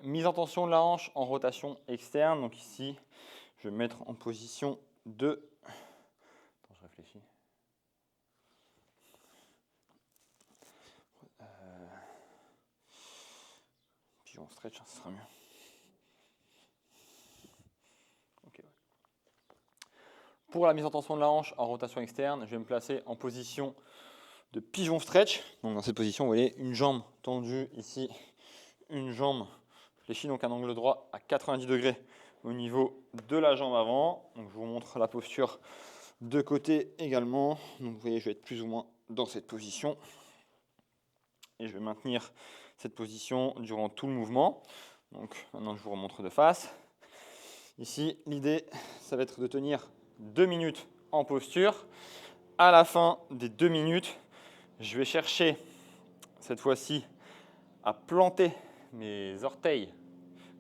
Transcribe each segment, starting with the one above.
mise en tension de la hanche en rotation externe. Donc ici, je vais me mettre en position de... Attends, je réfléchis. Pigeon stretch, ça sera mieux. Okay. Pour la mise en tension de la hanche en rotation externe, je vais me placer en position de pigeon stretch. Donc dans cette position, vous voyez, une jambe tendue ici, une jambe fléchie, donc un angle droit à 90 degrés au niveau de la jambe avant. Donc je vous montre la posture de côté également. Donc vous voyez, je vais être plus ou moins dans cette position. Et je vais maintenir cette position durant tout le mouvement. Donc maintenant, je vous remontre de face. Ici, l'idée, ça va être de tenir 2 minutes en posture. À la fin des 2 minutes, je vais chercher, cette fois-ci, à planter mes orteils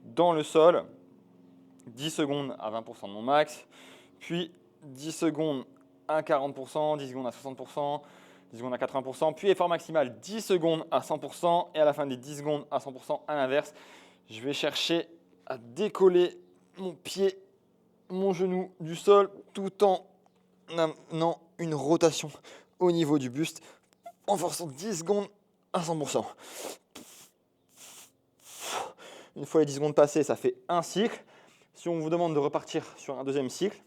dans le sol. 10 secondes à 20% de mon max, puis 10 secondes à 40%, 10 secondes à 60%, 10 secondes à 80%, puis effort maximal 10 secondes à 100%, et à la fin des 10 secondes à 100%, à l'inverse, je vais chercher à décoller mon pied, mon genou du sol, tout en amenant une rotation au niveau du buste, en forçant 10 secondes à 100%. Une fois les 10 secondes passées, ça fait un cycle. Si on vous demande de repartir sur un deuxième cycle,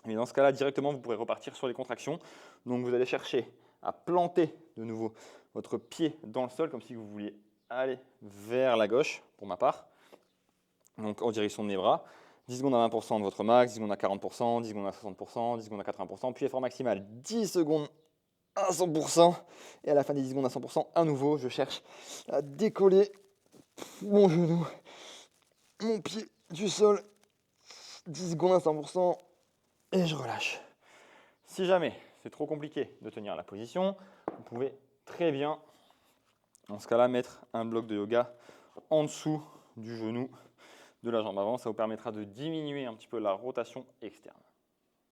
et dans ce cas-là, directement, vous pourrez repartir sur les contractions. Donc, vous allez chercher à planter de nouveau votre pied dans le sol, comme si vous vouliez aller vers la gauche, pour ma part. Donc, en direction de mes bras. 10 secondes à 20% de votre max, 10 secondes à 40%, 10 secondes à 60%, 10 secondes à 80%, puis effort maximal 10 secondes à 100%. Et à la fin des 10 secondes à 100%, à nouveau, je cherche à décoller mon genou, mon pied du sol, 10 secondes à 100%, et je relâche. Si jamais c'est trop compliqué de tenir la position, vous pouvez très bien, dans ce cas-là, mettre un bloc de yoga en dessous du genou de la jambe avant. Ça vous permettra de diminuer un petit peu la rotation externe.